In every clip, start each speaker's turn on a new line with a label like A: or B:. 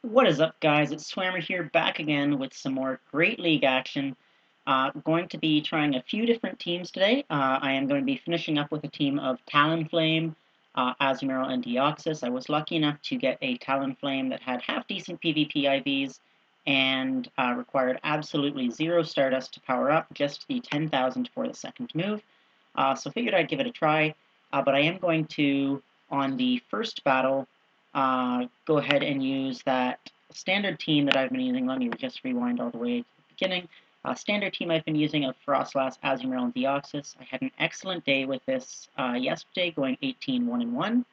A: What is up, guys? It's Swammer here, back again with some more Great League action. Going to be trying a few different teams today. I am going to be finishing up with a team of Talonflame, Azumarill, and Deoxys. I was lucky enough to get a Talonflame that had half-decent PvP IVs and required absolutely 0 Stardust to power up, just the 10,000 for the second move. So figured I'd give it a try, but I am going to, on the first battle, go ahead and use that standard team that I've been using. Let me just rewind all the way to the beginning. Standard team I've been using of Frostlass, Azumarill, and Deoxys. I had an excellent day with this yesterday, going 18-1-1.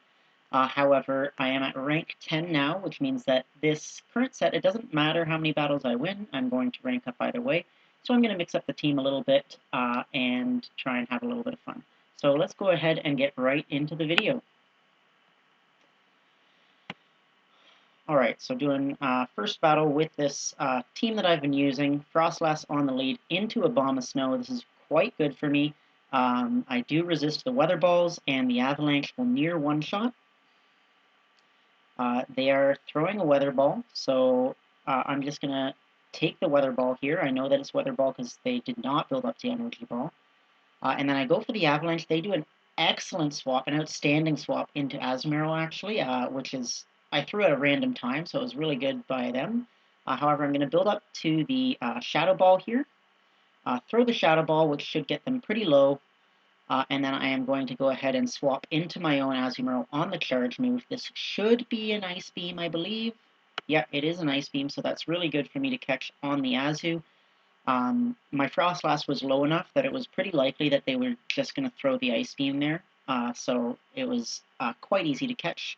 A: However, I am at rank 10 now, which means that this current set, it doesn't matter how many battles I win, I'm going to rank up either way. So I'm going to mix up the team a little bit and try and have a little bit of fun. So let's go ahead and get right into the video. Alright, so doing first battle with this team that I've been using, Frostlass on the lead into Abomasnow. This is quite good for me. I do resist the Weather Balls, and the Avalanche will near one-shot. They are throwing a Weather Ball, so I'm just going to take the Weather Ball here. I know that it's Weather Ball because they did not build up the Energy Ball. And then I go for the Avalanche. They do an excellent swap, an outstanding swap into Azumarill, actually, which is, I threw at a random time, so it was really good by them. However, I'm going to build up to the Shadow Ball here, throw the Shadow Ball, which should get them pretty low, and then I am going to go ahead and swap into my own Azumarill on the charge move. This should be an Ice Beam, I believe. Yeah, it is an Ice Beam, so that's really good for me to catch on the Azu. My Frostlass was low enough that it was pretty likely that they were just going to throw the Ice Beam there, so it was quite easy to catch.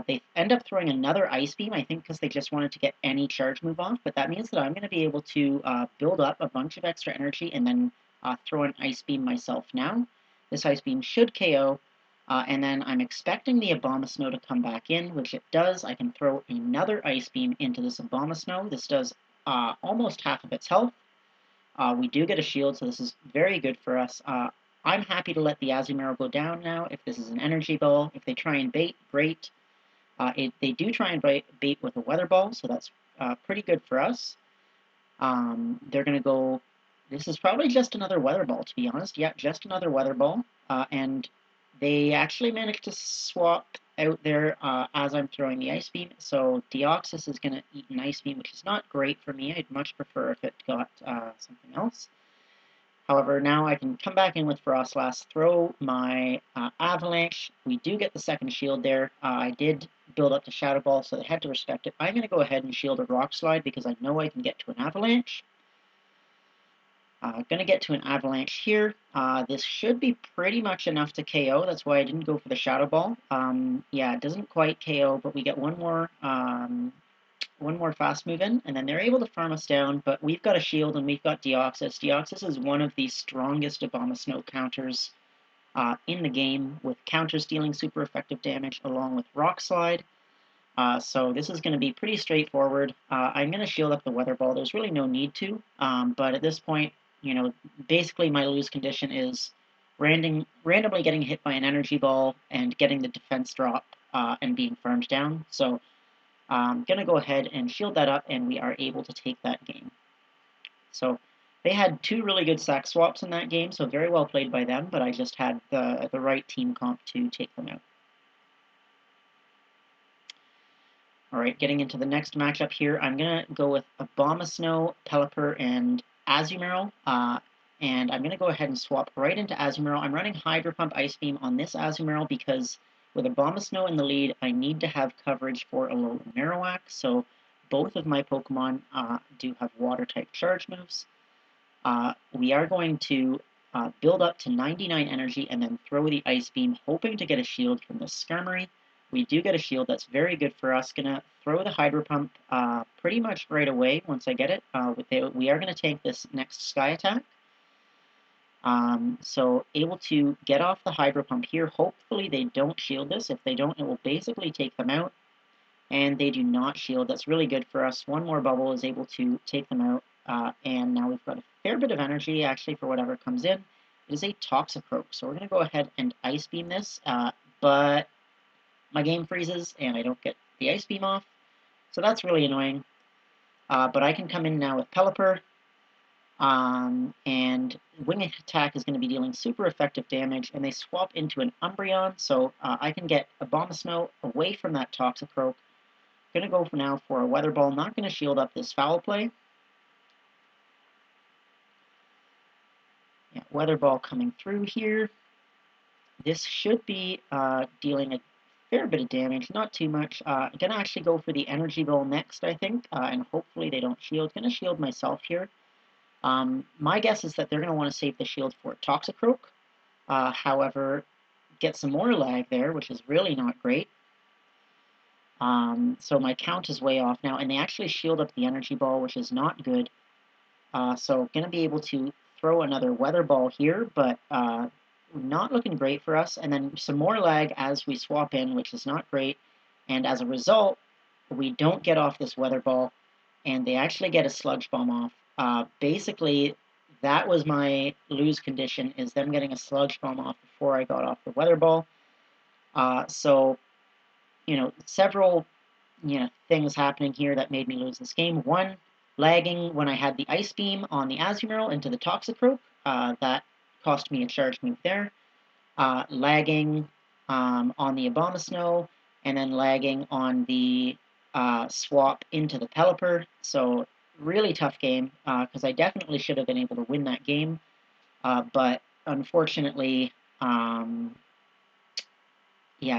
A: They end up throwing another Ice Beam, I think because they just wanted to get any charge move off, but that means that I'm going to be able to build up a bunch of extra energy and then throw an Ice Beam myself now. This Ice Beam should KO, and then I'm expecting the Abomasnow to come back in, which it does. I can throw another Ice Beam into this Abomasnow. This does almost half of its health. We do get a shield, so this is very good for us. I'm happy to let the Azumarill go down now if this is an energy ball. If they try and bait, great. They do try and bait with a weather ball, so that's pretty good for us. They're going to go... This is probably just another weather ball, to be honest. Yeah, just another weather ball. And they actually managed to swap out there as I'm throwing the Ice Beam. So Deoxys is going to eat an Ice Beam, which is not great for me. I'd much prefer if it got something else. However, now I can come back in with Frostlass, throw my Avalanche. We do get the second shield there. I did build up the Shadow Ball, so they had to respect it. I'm going to go ahead and shield a Rock Slide because I know I can get to an Avalanche. Going to get to an Avalanche here. This should be pretty much enough to KO. That's why I didn't go for the Shadow Ball. Yeah, it doesn't quite KO, but we get one more fast move in, and then they're able to farm us down, but we've got a shield and we've got Deoxys. Deoxys is one of the strongest Abomasnow counters in the game, with counters dealing super effective damage along with Rock Slide. So this is going to be pretty straightforward. I'm going to shield up the Weather Ball. There's really no need to, but at this point, you know, basically my lose condition is randomly getting hit by an Energy Ball and getting the defense drop and being farmed down. So I'm going to go ahead and shield that up, and we are able to take that game. So they had two really good sack swaps in that game, so very well played by them, but I just had the right team comp to take them out. Alright, getting into the next matchup here, I'm going to go with Abomasnow, Pelipper, and Azumarill, and I'm going to go ahead and swap right into Azumarill. I'm running Hydro Pump Ice Beam on this Azumarill because with Abomasnow in the lead, I need to have coverage for a low Marowak, so both of my Pokemon do have Water-type charge moves. We are going to build up to 99 energy and then throw the Ice Beam, hoping to get a shield from the Skarmory. We do get a shield. That's very good for us. Gonna throw the Hydro Pump pretty much right away once I get it. We are going to tank this next Sky attack. So able to get off the Hydro Pump here. Hopefully they don't shield this. If they don't, it will basically take them out. And they do not shield. That's really good for us. One more bubble is able to take them out. And now we've got a fair bit of energy, actually, for whatever comes in. It is a Toxicroak. So we're going to go ahead and Ice Beam this. But my game freezes, and I don't get the Ice Beam off. So that's really annoying. But I can come in now with Pelipper, and Wing Attack is going to be dealing super effective damage, and they swap into an Umbreon, so I can get Abomasnow away from that Toxicroak. Going to go for now for a Weather Ball, not going to shield up this Foul Play. Yeah, Weather Ball coming through here. This should be dealing a fair bit of damage, not too much. I'm going to actually go for the Energy Ball next, I think, and hopefully they don't shield. Going to shield myself here. My guess is that they're going to want to save the shield for Toxicroak. However, get some more lag there, which is really not great. So my count is way off now, and they actually shield up the Energy Ball, which is not good. So going to be able to throw another Weather Ball here, but not looking great for us. And then some more lag as we swap in, which is not great. And as a result, we don't get off this Weather Ball, and they actually get a Sludge Bomb off. Basically, that was my lose condition, is them getting a Sludge Bomb off before I got off the Weather Ball. So, several things happening here that made me lose this game. One, lagging when I had the Ice Beam on the Azumarill into the Toxicroak. That cost me a charge move there. Lagging on the Abomasnow, and then lagging on the swap into the Pelipper. So really tough game, because I definitely should have been able to win that game. But unfortunately,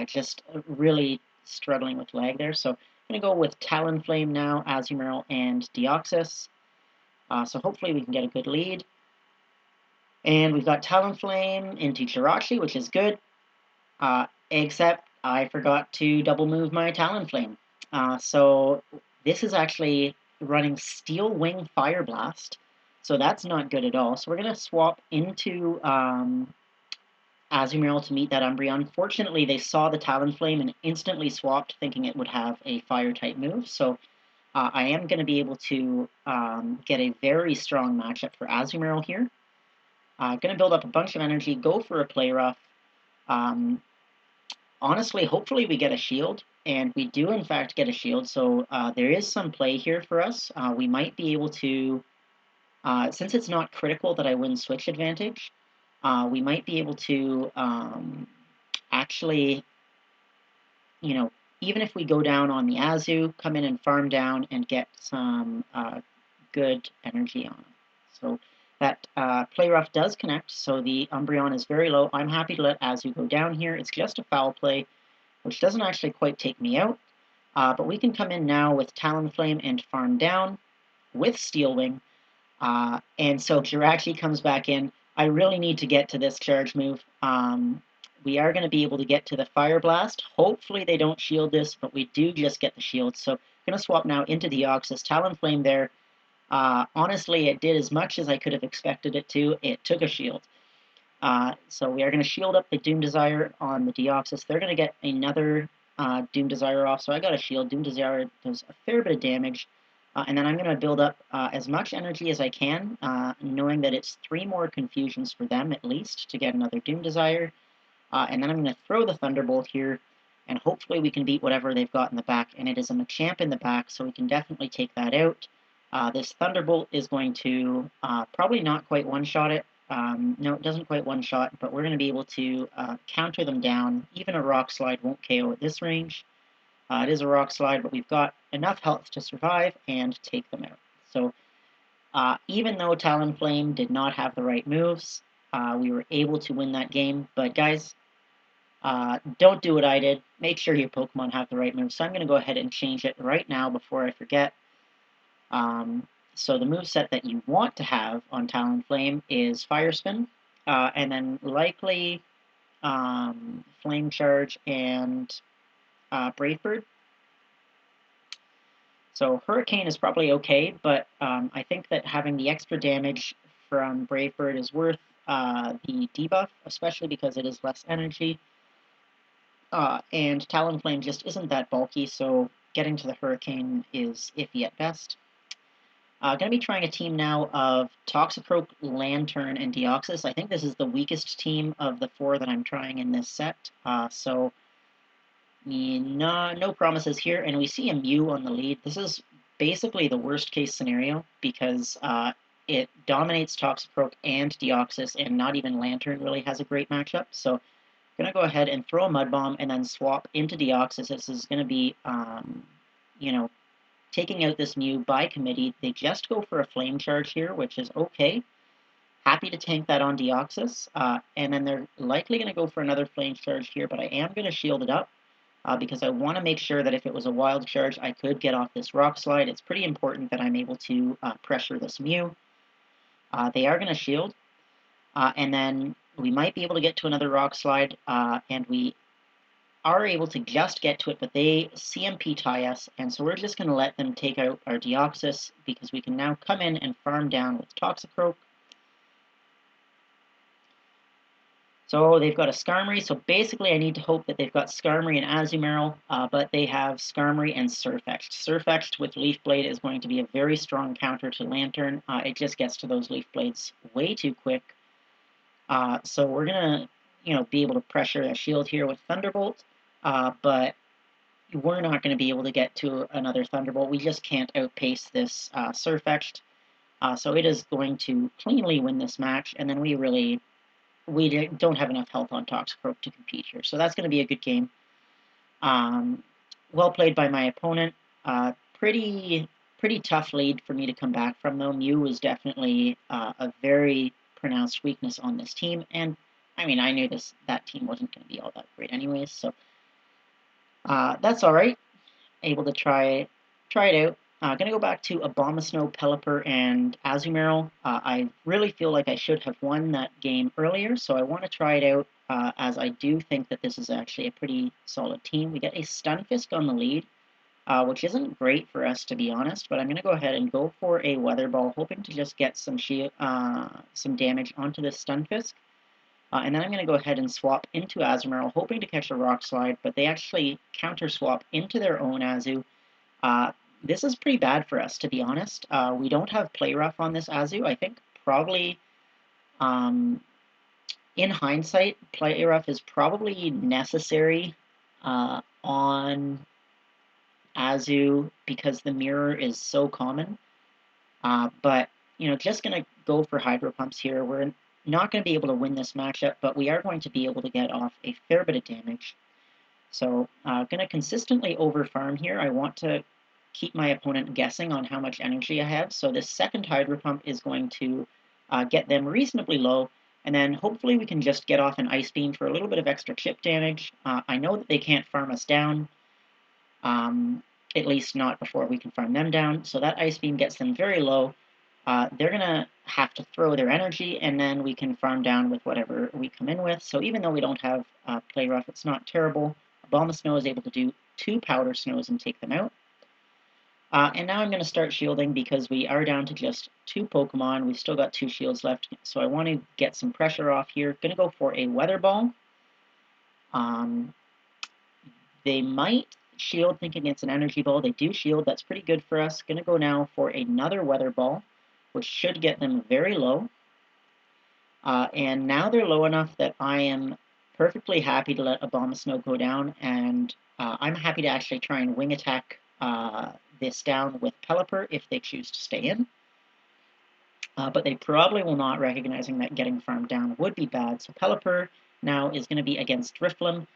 A: just really struggling with lag there. So I'm going to go with Talonflame now, Azumarill, and Deoxys. So hopefully we can get a good lead. And we've got Talonflame into Jirachi, which is good. Except I forgot to double move my Talonflame. So this is actually running Steel Wing Fire Blast. So that's not good at all. So we're going to swap into Azumarill to meet that Umbreon. Unfortunately, they saw the Talonflame and instantly swapped, thinking it would have a Fire-type move. So I am going to be able to get a very strong matchup for Azumarill here. Going to build up a bunch of energy, go for a Play Rough. Honestly, hopefully we get a shield, and we do in fact get a shield, so there is some play here for us. We might be able to, since it's not critical that I win switch advantage, we might be able to actually, even if we go down on the Azu, come in and farm down and get some good energy on it. So that Play Rough does connect, so the Umbreon is very low. I'm happy to let Azu go down here. It's just a foul play, which doesn't actually quite take me out. But we can come in now with Talonflame and farm down with Steel Wing. And so Jirachi comes back in. I really need to get to this charge move. We are going to be able to get to the Fire Blast. Hopefully they don't shield this, but we do just get the shield. So I'm going to swap now into Deoxys. Talonflame there. Honestly, it did as much as I could have expected it to. It took a shield. So we are going to shield up the Doom Desire on the Deoxys. They're going to get another Doom Desire off, so I got a shield. Doom Desire does a fair bit of damage. And then I'm going to build up as much energy as I can, knowing that it's 3 more confusions for them at least to get another Doom Desire. And then I'm going to throw the Thunderbolt here, and hopefully we can beat whatever they've got in the back. And it is a Machamp in the back, so we can definitely take that out. This Thunderbolt is going to probably not quite one-shot it. No, it doesn't quite one-shot, but we're going to be able to counter them down. Even a Rock Slide won't KO at this range. It is a Rock Slide, but we've got enough health to survive and take them out. So even though Talonflame did not have the right moves, we were able to win that game. But guys, don't do what I did. Make sure your Pokemon have the right moves. So I'm going to go ahead and change it right now before I forget. So the moveset that you want to have on Talonflame is Fire Spin, and then likely Flame Charge and Brave Bird. So Hurricane is probably okay, but I think that having the extra damage from Brave Bird is worth the debuff, especially because it is less energy. And Talonflame just isn't that bulky, so getting to the Hurricane is iffy at best. Going to be trying a team now of Toxicroak, Lantern, and Deoxys. I think this is the weakest team of the 4 that I'm trying in this set. So No promises here, and we see a Mew on the lead. This is basically the worst case scenario because it dominates Toxicroak and Deoxys, and not even Lantern really has a great matchup. So I'm going to go ahead and throw a Mud Bomb and then swap into Deoxys. This is going to be, you know, taking out this Mew by committee. They just go for a Flame Charge here, which is okay. Happy to tank that on Deoxys, and then they're likely going to go for another Flame Charge here, but I am going to shield it up. Because I want to make sure that if it was a wild charge, I could get off this rock slide. It's pretty important that I'm able to pressure this Mew. They are going to shield, and then we might be able to get to another rock slide, and we are able to just get to it, but they CMP tie us, and so we're just going to let them take out our Deoxys, because we can now come in and farm down with Toxicroak. So they've got a Skarmory, so basically I need to hope that they've got Skarmory and Azumarill, but they have Skarmory and Surfetched. Surfetched with Leaf Blade is going to be a very strong counter to Lantern. It just gets to those Leaf Blades way too quick. So we're going to, be able to pressure a shield here with Thunderbolt, but we're not going to be able to get to another Thunderbolt. We just can't outpace this Surfetched. So it is going to cleanly win this match, and then we don't have enough health on Toxicroak to compete here. So that's going to be a good game. Well played by my opponent. Pretty tough lead for me to come back from, though. Mew was definitely a very pronounced weakness on this team. And, I mean, I knew that team wasn't going to be all that great anyways. So that's all right. Able to try it out. Going to go back to Abomasnow, Pelipper, and Azumarill. I really feel like I should have won that game earlier, so I want to try it out, as I do think that this is actually a pretty solid team. We get a Stunfisk on the lead, which isn't great for us, to be honest, but I'm going to go ahead and go for a Weather Ball, hoping to just get some damage onto this Stunfisk. And then I'm going to go ahead and swap into Azumarill, hoping to catch a Rock Slide, but they actually counter-swap into their own Azu. This is pretty bad for us, to be honest. We don't have Play Rough on this Azu. I think probably, in hindsight, Play Rough is probably necessary on Azu because the mirror is so common. But, just going to go for Hydro Pumps here. We're not going to be able to win this matchup, but we are going to be able to get off a fair bit of damage. So, going to consistently overfarm here. I want to keep my opponent guessing on how much energy I have. So this second Hydro Pump is going to get them reasonably low, and then hopefully we can just get off an Ice Beam for a little bit of extra chip damage. I know that they can't farm us down, at least not before we can farm them down, so that Ice Beam gets them very low. They're going to have to throw their energy, and then we can farm down with whatever we come in with. So even though we don't have Play Rough, it's not terrible. Abomasnow is able to do 2 Powder Snows and take them out. And now I'm going to start shielding because we are down to just 2 Pokemon. We've still got 2 shields left, so I want to get some pressure off here. Going to go for a Weather Ball. They might shield thinking it's an Energy Ball. They do shield. That's pretty good for us. Going to go now for another Weather Ball, which should get them very low. And now they're low enough that I am perfectly happy to let Abomasnow go down, and I'm happy to actually try and wing attack this down with Pelipper if they choose to stay in. But they probably will not, recognizing that getting farmed down would be bad. So Pelipper now is going to be against Drifloon.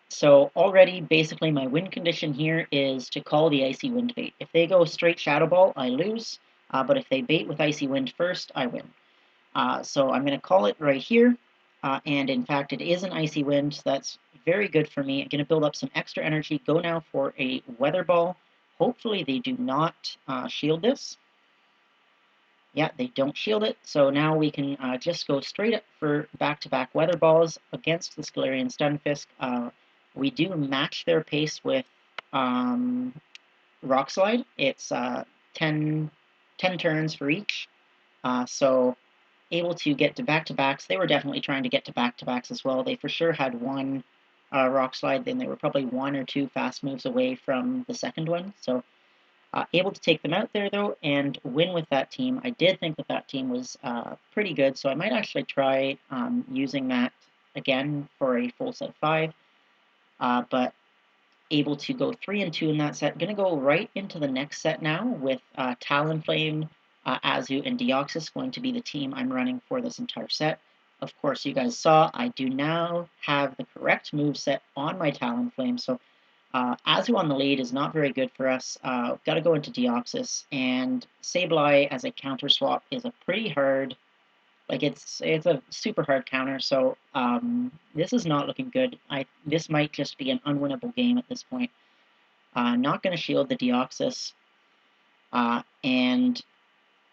A: So already, basically, my win condition here is to call the Icy Wind bait. If they go straight Shadow Ball, I lose. But if they bait with Icy Wind first, I win. So I'm going to call it right here. And in fact, it is an Icy Wind, so that's very good for me. I'm going to build up some extra energy, go now for a Weather Ball. Hopefully they do not shield this. Yeah, they don't shield it, so now we can just go straight up for back-to-back Weather Balls against the Galarian Stunfisk. We do match their pace with Rock Slide. It's 10 turns for each, so able to get to back-to-backs. They were definitely trying to get to back-to-backs as well. They for sure had one Rock Slide, then they were probably 1 or 2 fast moves away from the second one. So able to take them out there, though, and win with that team. I did think that team was pretty good, so I might actually try using that again for a full set 5. but able to go 3-2 in that set. Going to go right into the next set now with Talonflame, Azu, and Deoxys going to be the team I'm running for this entire set. Of course, you guys saw I do now have the correct move set on my Talonflame, so Azu on the lead is not very good for us. Got to go into Deoxys, and Sableye as a counter swap is a pretty hard, like it's a super hard counter. So this is not looking good. This might just be an unwinnable game at this point. Not going to shield the Deoxys, and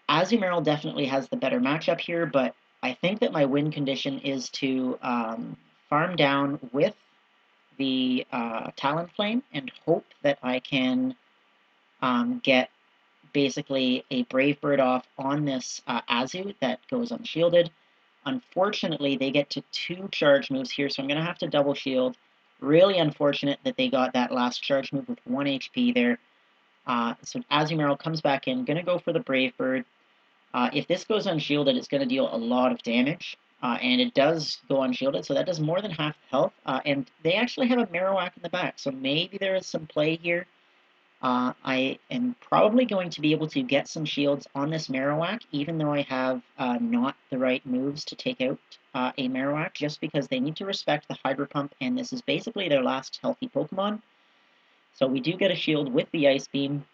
A: Azumarill definitely has the better matchup here, but I think that my win condition is to farm down with the Talonflame and hope that I can get basically a Brave Bird off on this Azu that goes unshielded. Unfortunately, they get to 2 charge moves here, so I'm going to have to double shield. Really unfortunate that they got that last charge move with 1 HP there. So Azumarill comes back in, going to go for the Brave Bird. If this goes unshielded, it's going to deal a lot of damage. And it does go unshielded, so that does more than half health. And they actually have a Marowak in the back, so maybe there is some play here. I am probably going to be able to get some shields on this Marowak, even though I have not the right moves to take out a Marowak, just because they need to respect the Hydro Pump, and this is basically their last healthy Pokemon. So we do get a shield with the Ice Beam.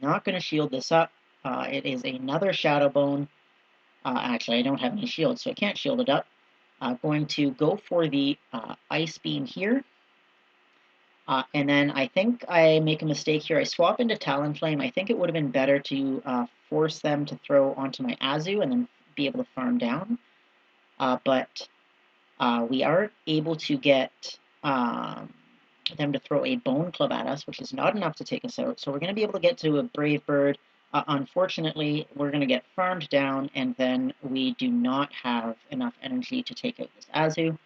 A: Not going to shield this up. It is another Shadow Bone. Actually, I don't have any shields, so I can't shield it up. Going to go for the Ice Beam here. And then I think I make a mistake here. I swap into Talonflame. I think it would have been better to force them to throw onto my Azu and then be able to farm down. But we are able to get them to throw a Bone Club at us, which is not enough to take us out. So we're going to be able to get to a Brave Bird. Unfortunately, we're going to get farmed down, and then we do not have enough energy to take out this Azu.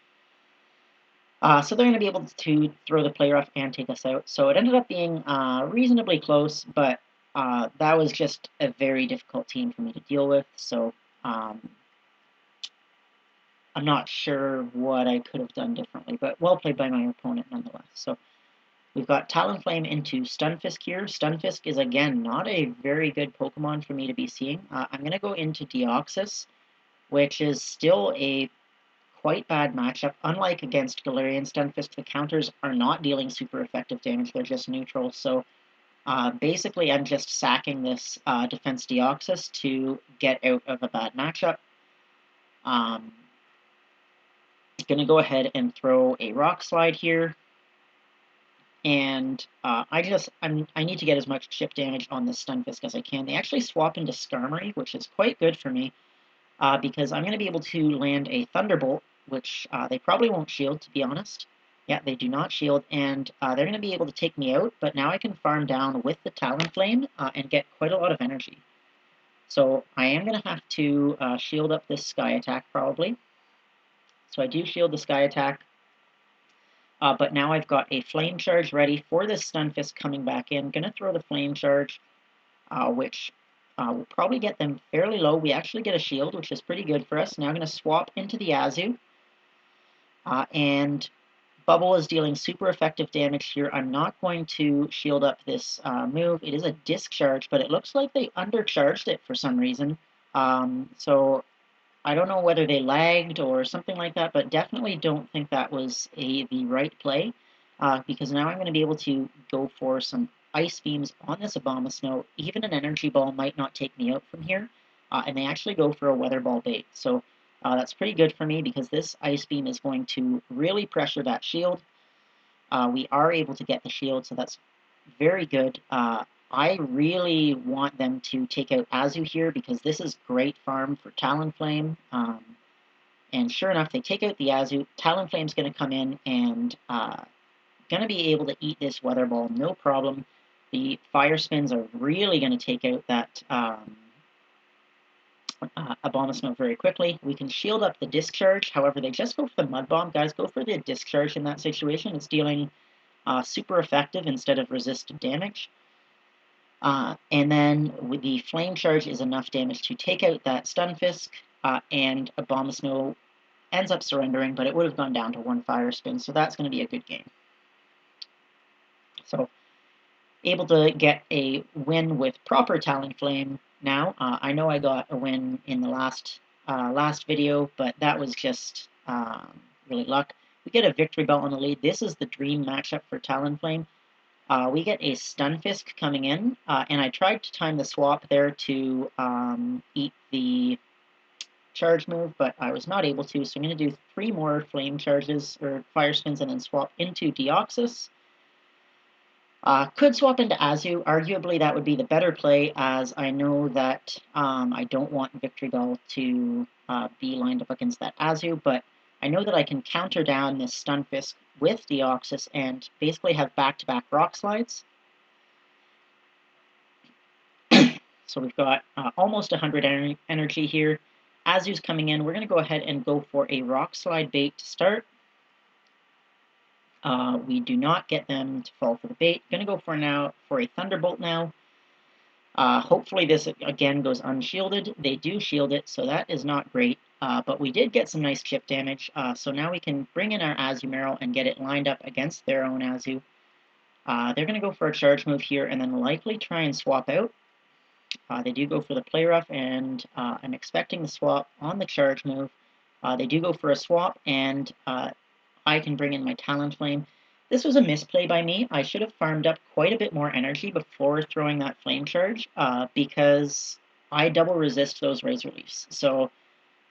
A: So they're going to be able to throw the player off and take us out. So it ended up being reasonably close, but that was just a very difficult team for me to deal with. So I'm not sure what I could have done differently, but well played by my opponent nonetheless. So we've got Talonflame into Stunfisk here. Stunfisk is, again, not a very good Pokemon for me to be seeing. I'm going to go into Deoxys, which is still a quite bad matchup. Unlike against Galarian Stunfisk, the counters are not dealing super effective damage, they're just neutral. So basically I'm just sacking this Defense Deoxys to get out of a bad matchup. Gonna go ahead and throw a Rock Slide here. And I need to get as much chip damage on this Stunfisk as I can. They actually swap into Skarmory, which is quite good for me, because I'm going to be able to land a Thunderbolt, which they probably won't shield, to be honest. Yeah, they do not shield, and they're going to be able to take me out, but now I can farm down with the Talonflame and get quite a lot of energy. So I am going to have to shield up this Sky Attack, probably. So I do shield the Sky Attack, but now I've got a Flame Charge ready for this Stunfisk coming back in. Going to throw the Flame Charge, which will probably get them fairly low. We actually get a shield, which is pretty good for us. Now I'm going to swap into the Azu. And Bubble is dealing super effective damage here. I'm not going to shield up this move. It is a Discharge, but it looks like they undercharged it for some reason. So I don't know whether they lagged or something like that, but definitely don't think that was the right play, because now I'm going to be able to go for some Ice Beams on this Abomasnow. Even an Energy Ball might not take me out from here, and they actually go for a Weather Ball bait. So that's pretty good for me, because this Ice Beam is going to really pressure that shield. We are able to get the shield, so that's very good. I really want them to take out Azu here, because this is great farm for Talonflame. And sure enough, they take out the Azu. Talonflame's going to come in and going to be able to eat this Weather Ball, no problem. The Fire Spins are really going to take out that Abomasnow very quickly. We can shield up the Discharge. However, they just go for the Mud Bomb. Guys, go for the Discharge in that situation. It's dealing super effective instead of resisted damage. And then with the Flame Charge is enough damage to take out that Stunfisk, and Abomasnow ends up surrendering, but it would have gone down to 1 fire spin, so that's going to be a good game. So, able to get a win with proper Talonflame now. I know I got a win in the last video, but that was just really luck. We get a victory belt on the lead. This is the dream matchup for Talonflame. We get a Stunfisk coming in, and I tried to time the swap there to eat the charge move, but I was not able to, so I'm going to do 3 more flame charges, or fire spins, and then swap into Deoxys. Could swap into Azu. Arguably, that would be the better play, as I know that I don't want Victory Bell to be lined up against that Azu, but I know that I can counter down this Stunfisk with Deoxys and basically have back-to-back Rock Slides. So we've got almost 100 energy here. Azu's coming in. We're going to go ahead and go for a Rock Slide bait to start. We do not get them to fall for the bait. Going to go for a Thunderbolt now. Hopefully this, again, goes unshielded. They do shield it, so that is not great. But we did get some nice chip damage, so now we can bring in our Azumarill and get it lined up against their own Azu. They're going to go for a charge move here and then likely try and swap out. They do go for the Play Rough, and I'm expecting the swap on the charge move. They do go for a swap, and I can bring in my Talonflame. This was a misplay by me. I should have farmed up quite a bit more energy before throwing that Flame Charge, because I double resist those Razor Leafs. So,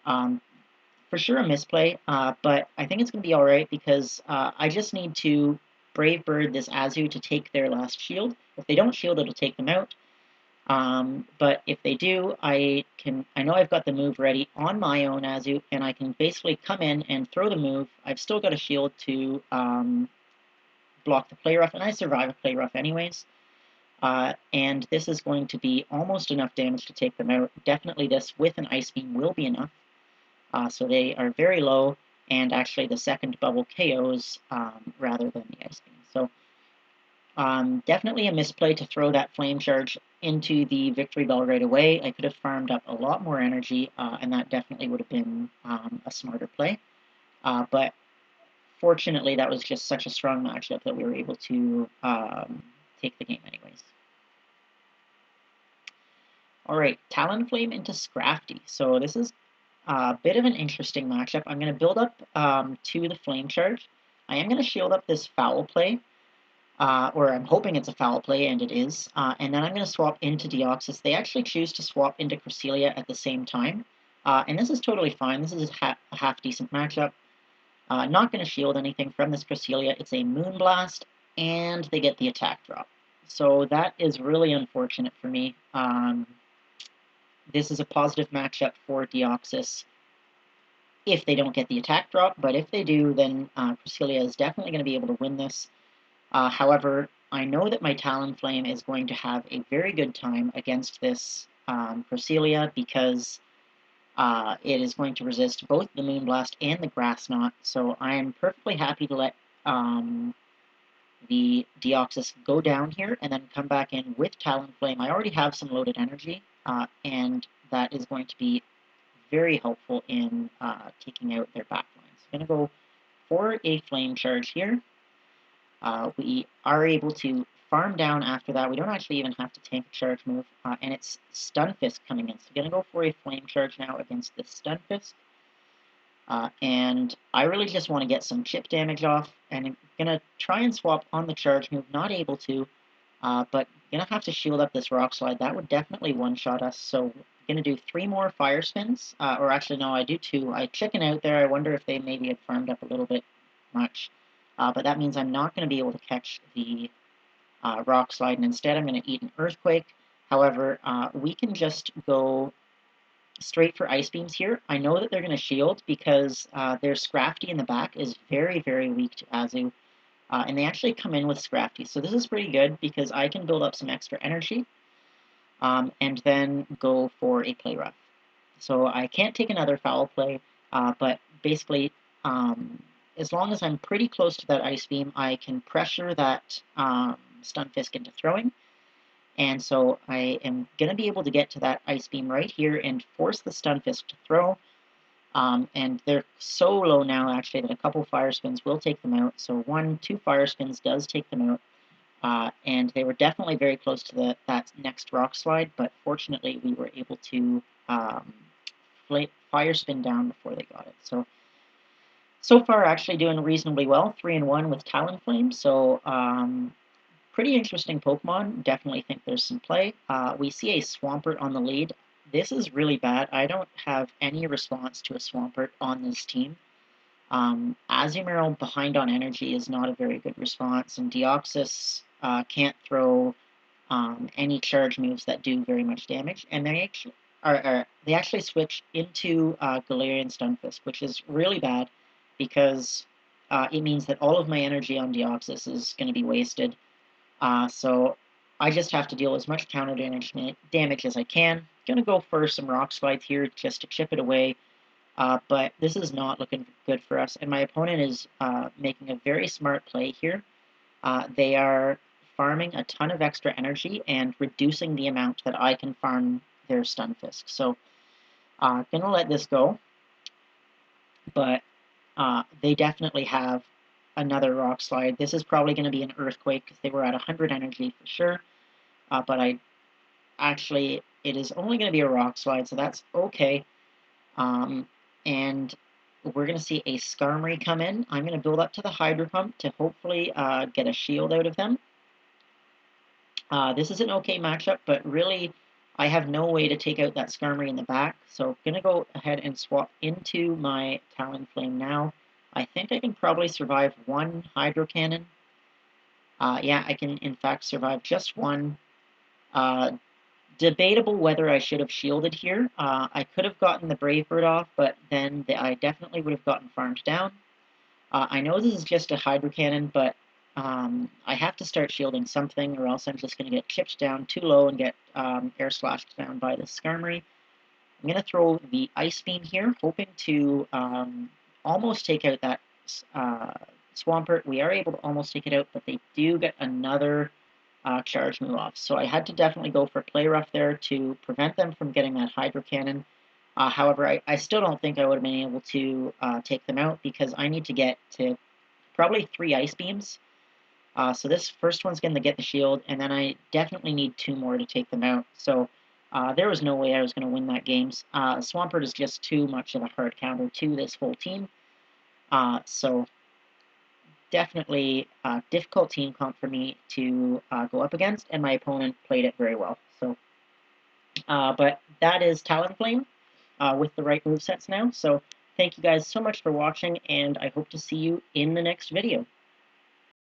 A: for sure a misplay, but I think it's going to be alright because I just need to Brave Bird this Azu to take their last shield. If they don't shield, it'll take them out. But if they do, I know I've got the move ready on my own Azu, and I can basically come in and throw the move. I've still got a shield to block the Play Rough, and I survive a Play Rough anyways. And this is going to be almost enough damage to take them out. Definitely this with an Ice Beam will be enough. So they are very low, and actually the second bubble KOs rather than the Ice Beam. So definitely a misplay to throw that Flame Charge into the Victory Bell right away. I could have farmed up a lot more energy, and that definitely would have been a smarter play. But fortunately, that was just such a strong matchup that we were able to take the game anyways. Alright, Talonflame into Scrafty. So this is a bit of an interesting matchup. I'm going to build up to the Flame Charge. I am going to shield up this Foul Play. Or I'm hoping it's a foul play, and it is. And then I'm going to swap into Deoxys. They actually choose to swap into Cresselia at the same time. And this is totally fine. This is a half-decent matchup. Not going to shield anything from this Cresselia. It's a Moonblast, and they get the attack drop. So that is really unfortunate for me. This is a positive matchup for Deoxys if they don't get the attack drop. But if they do, then Cresselia is definitely going to be able to win this. However, I know that my Talonflame is going to have a very good time against this Cresselia because it is going to resist both the Moonblast and the Grass Knot, so I am perfectly happy to let the Deoxys go down here and then come back in with Talonflame. I already have some loaded energy, and that is going to be very helpful in taking out their backlines. I'm going to go for a Flame Charge here. We are able to farm down after that. We don't actually even have to tank a charge move, and it's Stunfisk coming in. So I'm going to go for a Flame Charge now against this Stunfisk. And I really just want to get some chip damage off, and I'm going to try and swap on the charge move. Not able to, but going to have to shield up this Rock Slide. That would definitely one-shot us, so I'm going to do 3 more Fire Spins. Or actually, no, I do 2. I chicken out there. I wonder if they maybe had farmed up a little bit much. But that means I'm not going to be able to catch the Rock Slide, and instead I'm going to eat an Earthquake. However, we can just go straight for Ice Beams here. I know that they're going to shield because their Scrafty in the back is very, very weak to Azu. And they actually come in with Scrafty. So this is pretty good because I can build up some extra energy and then go for a Play Rough. So I can't take another Foul Play, but basically as long as I'm pretty close to that Ice Beam, I can pressure that Stunfisk into throwing. And so I am going to be able to get to that Ice Beam right here and force the Stunfisk to throw. And they're so low now, actually, that a couple fire spins will take them out. So 2 fire spins does take them out. And they were definitely very close to that next rock slide, but fortunately we were able to fire spin down before they got it. So far actually doing reasonably well, 3-1 with Talonflame. So pretty interesting Pokemon. Definitely think there's some play. We see a Swampert on the lead. This is really bad. I don't have any response to a Swampert on this team. Azumarill behind on energy is not a very good response, and Deoxys can't throw any charge moves that do very much damage, and they actually switch into Galarian Stunfisk, which is really bad because it means that all of my energy on Deoxys is going to be wasted. So I just have to deal as much counter damage as I can. Gonna go for some Rock Slides here just to chip it away. But this is not looking good for us, and my opponent is making a very smart play here. They are farming a ton of extra energy and reducing the amount that I can farm their Stunfisk. So, gonna let this go, but they definitely have another Rock Slide. This is probably going to be an Earthquake because they were at 100 energy for sure, but it is only going to be a Rock Slide, so that's okay. And we're going to see a Skarmory come in. I'm going to build up to the Hydro Pump to hopefully get a shield out of them. This is an okay matchup, but really I have no way to take out that Skarmory in the back, so I'm going to go ahead and swap into my Talonflame now. I think I can probably survive one Hydro Cannon. Yeah, I can in fact survive just one. Debatable whether I should have shielded here. I could have gotten the Brave Bird off, but then I definitely would have gotten farmed down. I know this is just a Hydro Cannon, but I have to start shielding something, or else I'm just going to get chipped down too low and get air slashed down by the Skarmory. I'm going to throw the Ice Beam here, hoping to almost take out that Swampert. We are able to almost take it out, but they do get another charge move off. So I had to definitely go for Play Rough there to prevent them from getting that Hydro Cannon. However, I still don't think I would have been able to take them out because I need to get to probably 3 Ice Beams. So this first one's going to get the shield, and then I definitely need 2 more to take them out. So there was no way I was going to win that game. Swampert is just too much of a hard counter to this whole team. So definitely a difficult team comp for me to go up against, and my opponent played it very well. So, but that is Talonflame with the right movesets now. So thank you guys so much for watching, and I hope to see you in the next video.